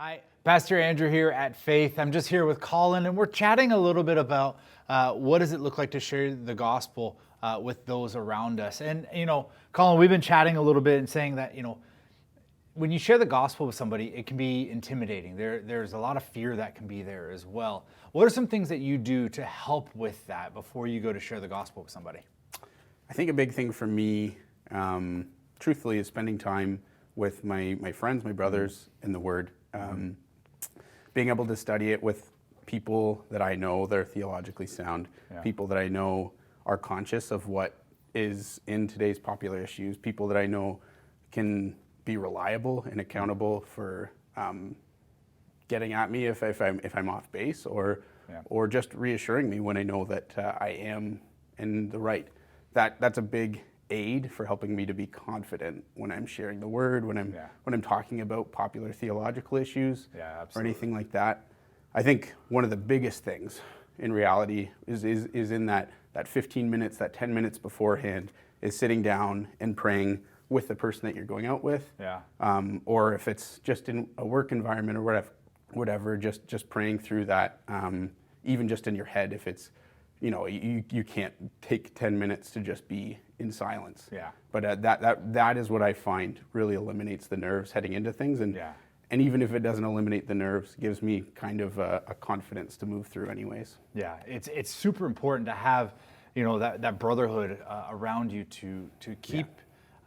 Hi, Pastor Andrew here at Faith. I'm just here with Colin, and we're chatting a little bit about what does it look like to share the gospel with those around us. And, Colin, we've been chatting a little bit and saying that, when you share the gospel with somebody, it can be intimidating. There's a lot of fear that can be there as well. What are some things that you do to help with that before you go to share the gospel with somebody? I think a big thing for me, truthfully, is spending time with my friends, my brothers in the Word. Being able to study it with people that I know that are theologically sound, people that I know are conscious of what is in today's popular issues, people that I know can be reliable and accountable for getting at me if I'm off base, or just reassuring me when I know that I am in the right. That's a big aid for helping me to be confident when I'm sharing the Word, when I'm talking about popular theological issues, or anything like that. I think one of the biggest things in reality is in that 15 minutes, that 10 minutes beforehand, is sitting down and praying with the person that you're going out with, or if it's just in a work environment or whatever, just praying through that, even just in your head. If it's, you can't take 10 minutes to just be in silence. But that is what I find really eliminates the nerves heading into things, and even if it doesn't eliminate the nerves, gives me kind of a confidence to move through anyways. Yeah, it's super important to have, that brotherhood around you to keep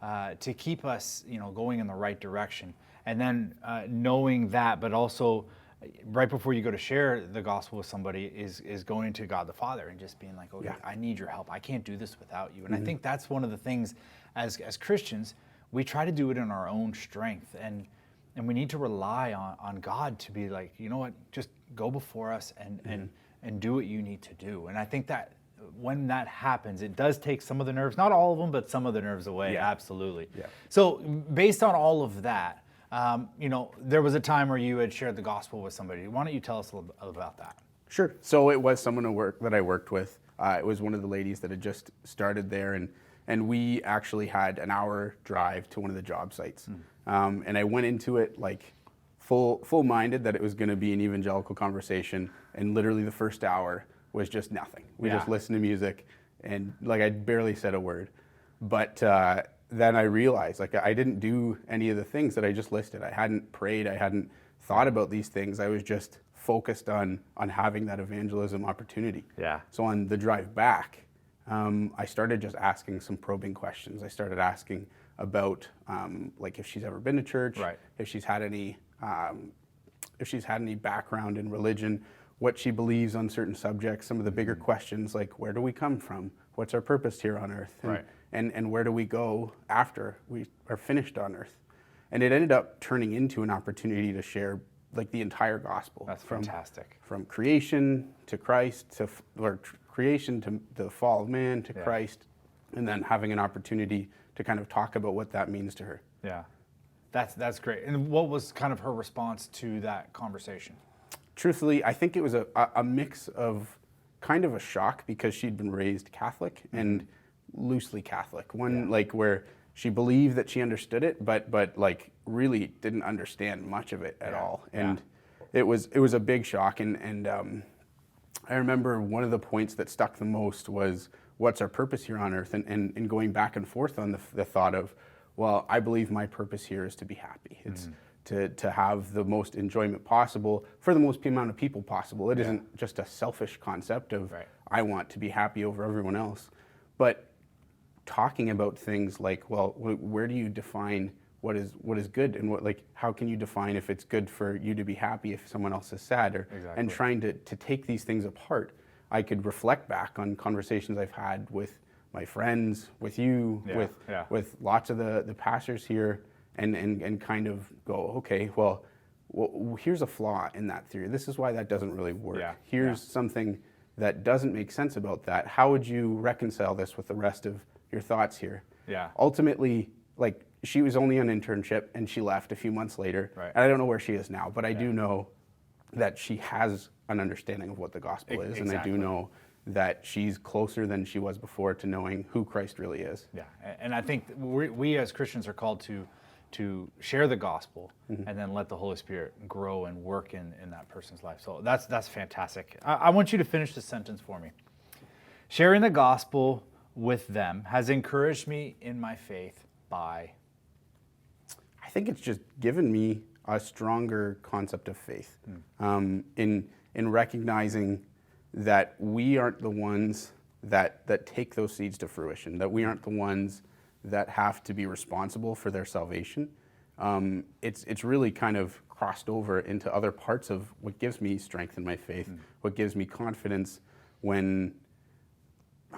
us, going in the right direction. And then knowing that, but also right before you go to share the gospel with somebody is going to God the Father and just being like, okay, I need your help. I can't do this without you. And I think that's one of the things as Christians, we try to do it in our own strength. And we need to rely on God to be like, you know what, just go before us and do what you need to do. And I think that when that happens, it does take some of the nerves, not all of them, but some of the nerves away. Absolutely. So based on all of that, there was a time where you had shared the gospel with somebody. Why don't you tell us a little about that? Sure. So it was someone that I worked with. It was one of the ladies that had just started there, and we actually had an hour drive to one of the job sites. And I went into it like full-minded that it was going to be an evangelical conversation, and literally the first hour was just nothing. We just listened to music, and like I barely said a word. But then I realized like I didn't do any of the things that I just listed. I hadn't prayed. I hadn't thought about these things. I was just focused on having that evangelism opportunity. So on the drive back, I started just asking some probing questions. I started asking about like if she's ever been to church, if she's had any background in religion, what she believes on certain subjects, some of the bigger questions like where do we come from? What's our purpose here on earth? And where do we go after we are finished on earth? And it ended up turning into an opportunity to share like the entire gospel. That's fantastic. From creation to Christ, or creation to the fall of man to Christ, and then having an opportunity to kind of talk about what that means to her. That's great. And what was kind of her response to that conversation? Truthfully, I think it was a mix of kind of a shock because she'd been raised Catholic and loosely Catholic. One like where she believed that she understood it, but like really didn't understand much of it at all. And it was a big shock. And I remember one of the points that stuck the most was what's our purpose here on earth, and going back and forth on the thought of, well, I believe my purpose here is to be happy. It's to have the most enjoyment possible for the most amount of people possible. It isn't just a selfish concept of I want to be happy over everyone else, but talking about things like, well, where do you define what is good, and how can you define if it's good for you to be happy if someone else is sad, and trying to take these things apart. I could reflect back on conversations I've had with my friends, with you, with lots of the pastors here, and kind of go, okay, well, here's a flaw in that theory. This is why that doesn't really work. Here's something that doesn't make sense about that. How would you reconcile this with the rest of your thoughts here? Ultimately, like, she was only on internship and she left a few months later. And I don't know where she is now, but I do know that she has an understanding of what the gospel is. And I do know that she's closer than she was before to knowing who Christ really is. And I think we as Christians are called to share the gospel and then let the Holy Spirit grow and work in that person's life. So that's fantastic. I want you to finish this sentence for me. Sharing the gospel with them has encouraged me in my faith by... I think it's just given me a stronger concept of faith in recognizing that we aren't the ones that take those seeds to fruition, that we aren't the ones that have to be responsible for their salvation. It's really kind of crossed over into other parts of what gives me strength in my faith, what gives me confidence when,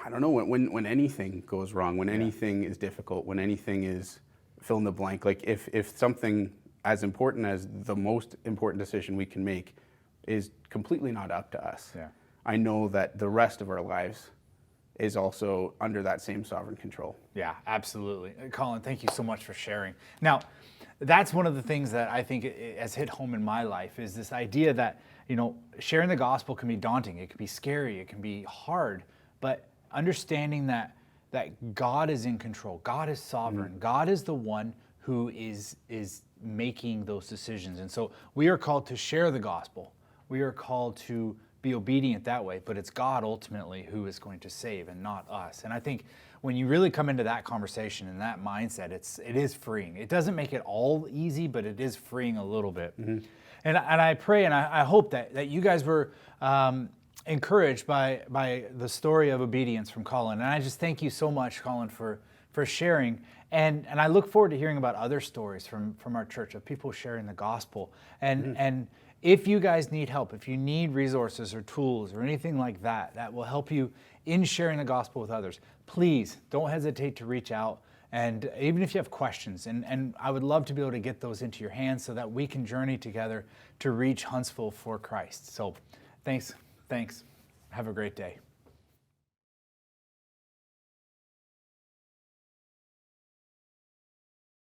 I don't know, when anything goes wrong, when anything is difficult, when anything is fill in the blank. Like if something as important as the most important decision we can make is completely not up to us, I know that the rest of our lives is also under that same sovereign control. Yeah, absolutely. Colin, thank you so much for sharing. Now, that's one of the things that I think has hit home in my life is this idea that, sharing the gospel can be daunting. It can be scary. It can be hard. But understanding that God is in control. God is sovereign. God is the one who is making those decisions. And so we are called to share the gospel. We are called to be obedient that way, but it's God ultimately who is going to save and not us. And I think when you really come into that conversation and that mindset, it is freeing. It doesn't make it all easy, but it is freeing a little bit. And I pray and I hope that you guys were encouraged by the story of obedience from Colin. And I just thank you so much, Colin, for sharing. And I look forward to hearing about other stories from our church of people sharing the gospel. And if you guys need help, if you need resources or tools or anything like that will help you in sharing the gospel with others, please don't hesitate to reach out. And even if you have questions, and I would love to be able to get those into your hands so that we can journey together to reach Huntsville for Christ. So thanks. Have a great day.